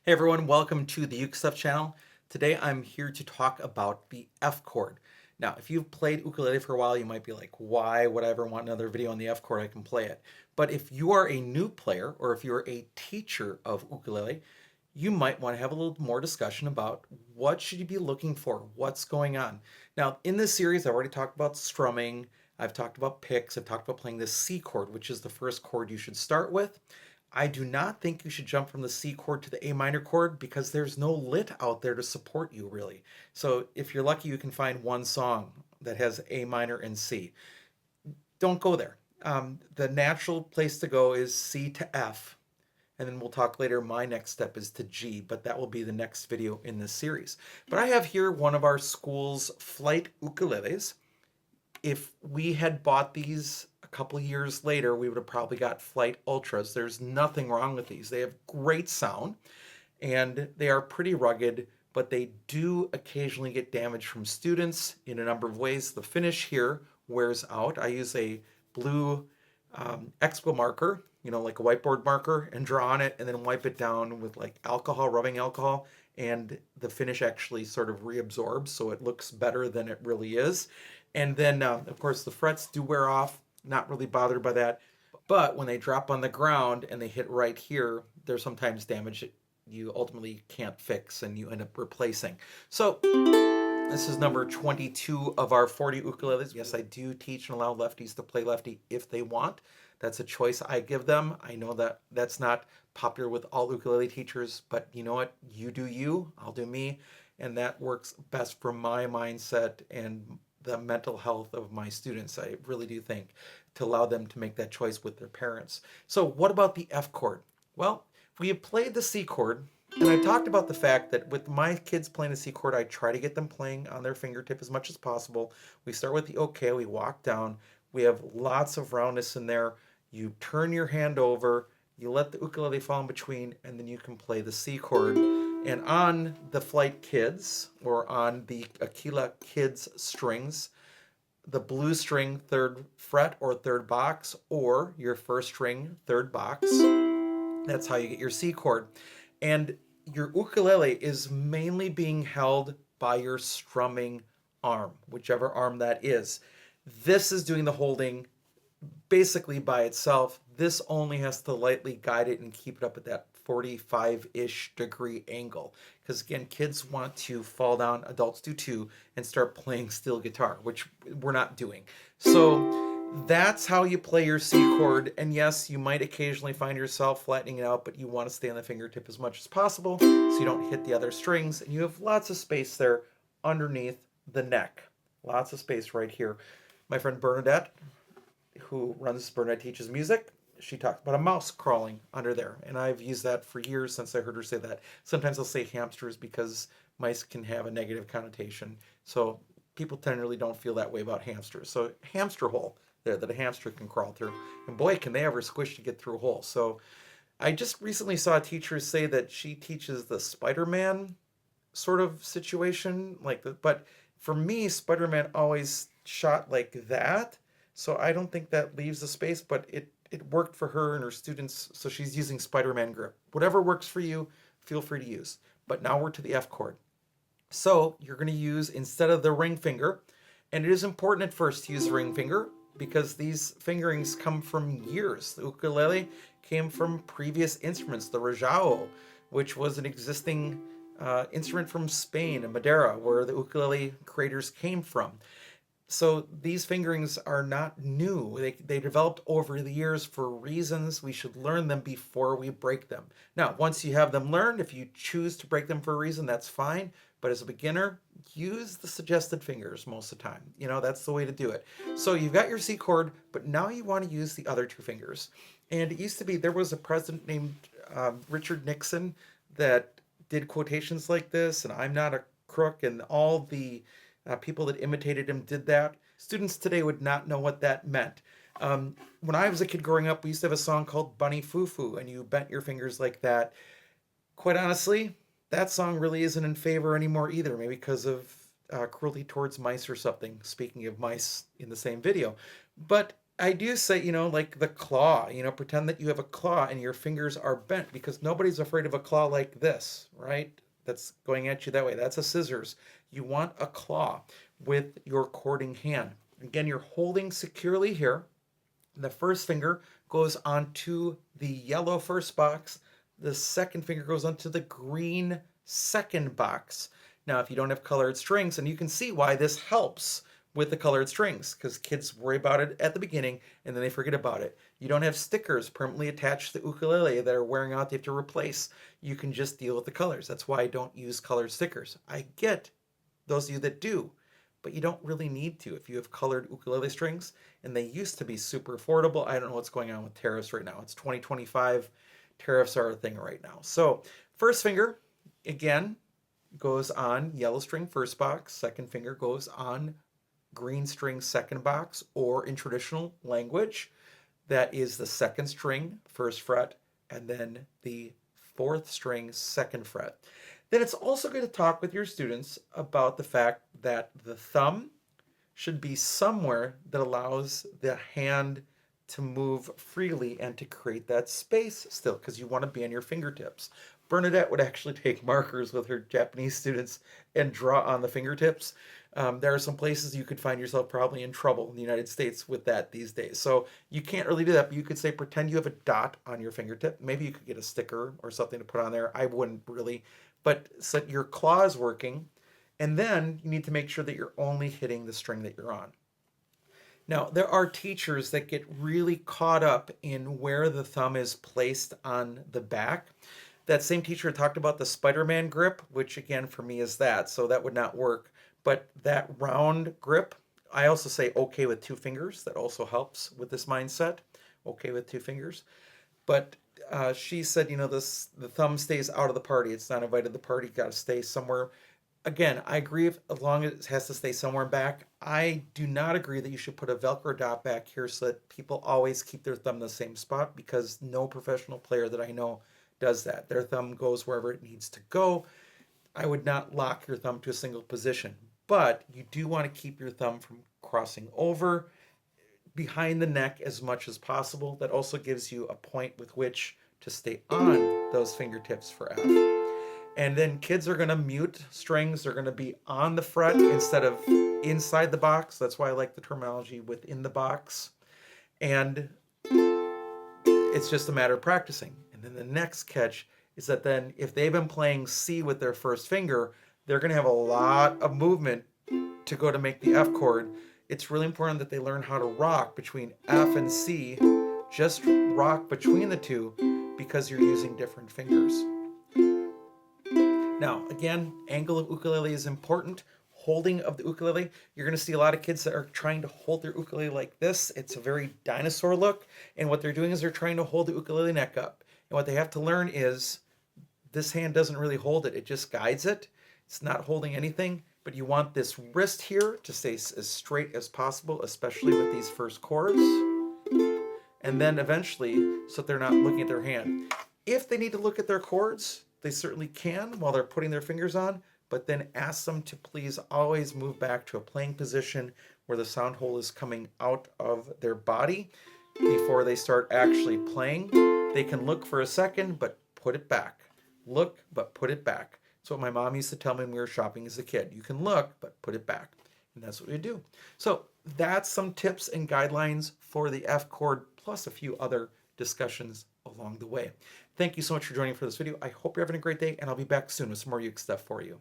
Hey everyone, welcome to the Uke Stuff channel. Today I'm here to talk about the F chord. Now, if you've played ukulele for a while, you might be like, why would I ever want another video on the F chord? I can play it. But if you are a new player or if you're a teacher of ukulele, you might want to have a little more discussion about what should you be looking for, what's going on. Now, in this series, I've already talked about strumming, I've talked about picks, I've talked about playing the C chord, which is the first chord you should start with. I do not think you should jump from the C chord to the A minor chord because there's no lit out there to support you really. So if you're lucky, you can find one song that has A minor and C. Don't go there. The natural place to go is C to F. And then we'll talk later. My next step is to G, but that will be the next video in this series. But I have here one of our school's flight ukuleles. If we had bought these a couple years later, we would have probably got Flight Ultras. There's nothing wrong with these. They have great sound and they are pretty rugged, but they do occasionally get damaged from students in a number of ways. The finish here wears out. I use a blue Expo marker, like a whiteboard marker, and draw on it and then wipe it down with like alcohol, rubbing alcohol, and the finish actually sort of reabsorbs so it looks better than it really is. And then, of course, the frets do wear off, not really bothered by that. But when they drop on the ground and they hit right here, there's sometimes damage that you ultimately can't fix and you end up replacing. So this is number 22 of our 40 ukuleles. Yes, I do teach and allow lefties to play lefty if they want. That's a choice I give them. I know that that's not popular with all ukulele teachers, but you know what? You do you, I'll do me. And that works best for my mindset and the mental health of my students. I really do think to allow them to make that choice with their parents. So what about the F chord? Well, we have played the C chord, and I talked about the fact that with my kids playing the C chord, I try to get them playing on their fingertip as much as possible. We start with the OK, we walk down, we have lots of roundness in there. You turn your hand over, you let the ukulele fall in between, and then you can play the C chord. And on the Flight Kids, or on the Aquila Kids strings, the blue string third fret or third box, or your first string third box, that's how you get your C chord. And your ukulele is mainly being held by your strumming arm, whichever arm that is. This is doing the holding basically by itself. This only has to lightly guide it and keep it up at that 45-ish degree angle. Because again, kids want to fall down, adults do too, and start playing steel guitar, which we're not doing. So that's how you play your C chord. And yes, you might occasionally find yourself flattening it out, but you want to stay on the fingertip as much as possible so you don't hit the other strings. And you have lots of space there underneath the neck. Lots of space right here. My friend Bernadette, who runs Bernadette Teaches Music, she talked about a mouse crawling under there. And I've used that for years since I heard her say that. Sometimes I'll say hamsters because mice can have a negative connotation. So people generally don't feel that way about hamsters. So hamster hole there that a hamster can crawl through. And boy, can they ever squish to get through a hole. So I just recently saw a teacher say that she teaches the Spider-Man sort of situation. But for me, Spider-Man always shot like that. So I don't think that leaves the space, but it worked for her and her students, so she's using Spider-Man grip. Whatever works for you, feel free to use. But now we're to the F chord. So you're going to use, instead of the ring finger, and it is important at first to use the ring finger because these fingerings come from years. The ukulele came from previous instruments, the rajao, which was an existing instrument from Spain and Madeira, where the ukulele creators came from. So these fingerings are not new. They developed over the years for reasons. We should learn them before we break them. Now, once you have them learned, if you choose to break them for a reason, that's fine. But as a beginner, use the suggested fingers most of the time. That's the way to do it. So you've got your C chord, but now you want to use the other two fingers. And it used to be, there was a president named Richard Nixon that did quotations like this, and I'm not a crook, and all the people that imitated him did that. Students today would not know what that meant. When I was a kid growing up, we used to have a song called Bunny Foo Foo, and you bent your fingers like that. Quite honestly, that song really isn't in favor anymore either, maybe because of cruelty towards mice or something, speaking of mice in the same video. But I do say, like the claw, pretend that you have a claw and your fingers are bent, because nobody's afraid of a claw like this, right? That's going at you that way. That's a scissors. You want a claw with your chording hand. Again, you're holding securely here. The first finger goes onto the yellow first box. The second finger goes onto the green second box. Now, if you don't have colored strings, and you can see why this helps with the colored strings, because kids worry about it at the beginning and then they forget about it. You don't have stickers permanently attached to the ukulele that are wearing out, they have to replace. You can just deal with the colors. That's why I don't use colored stickers. I get those of you that do, but you don't really need to if you have colored ukulele strings, and they used to be super affordable. I don't know what's going on with tariffs right now. It's 2025. Tariffs are a thing right now. So first finger, again, goes on yellow string first box. Second finger goes on green string second box, or in traditional language, that is the second string first fret, and then the fourth string second fret. Then it's also good to talk with your students about the fact that the thumb should be somewhere that allows the hand to move freely and to create that space still, because you want to be on your fingertips. Bernadette would actually take markers with her Japanese students and draw on the fingertips. There are some places you could find yourself probably in trouble in the United States with that these days. So you can't really do that, but you could say pretend you have a dot on your fingertip. Maybe you could get a sticker or something to put on there. I wouldn't really, but set your claws working, and then you need to make sure that you're only hitting the string that you're on. Now, there are teachers that get really caught up in where the thumb is placed on the back. That same teacher talked about the Spider-Man grip, which again for me is that, so that would not work. But that round grip, I also say okay with two fingers. That also helps with this mindset. Okay with two fingers. But she said, the thumb stays out of the party. It's not invited to the party. Got to stay somewhere. Again, I agree as long as it has to stay somewhere back. I do not agree that you should put a Velcro dot back here so that people always keep their thumb in the same spot, because no professional player that I know does that. Their thumb goes wherever it needs to go. I would not lock your thumb to a single position, but you do want to keep your thumb from crossing over behind the neck as much as possible. That also gives you a point with which to stay on those fingertips for F. And then kids are going to mute strings. They're going to be on the fret instead of inside the box. That's why I like the terminology within the box. And it's just a matter of practicing. And then the next catch is that then if they've been playing C with their first finger, they're going to have a lot of movement to go to make the F chord. It's really important that they learn how to rock between F and C. Just rock between the two, because you're using different fingers. Now, again, angle of ukulele is important. Holding of the ukulele, you're going to see a lot of kids that are trying to hold their ukulele like this. It's a very dinosaur look, and what they're doing is they're trying to hold the ukulele neck up. And what they have to learn is this hand doesn't really hold it. It just guides it. It's not holding anything, but you want this wrist here to stay as straight as possible, especially with these first chords. And then eventually, so they're not looking at their hand. If they need to look at their chords, they certainly can while they're putting their fingers on, but then ask them to please always move back to a playing position where the sound hole is coming out of their body before they start actually playing. They can look for a second, but put it back. Look, but put it back. That's what my mom used to tell me when we were shopping as a kid. You can look, but put it back. And that's what we do. So that's some tips and guidelines for the F chord, plus a few other discussions along the way. Thank you so much for joining for this video. I hope you're having a great day, and I'll be back soon with some more uke stuff for you.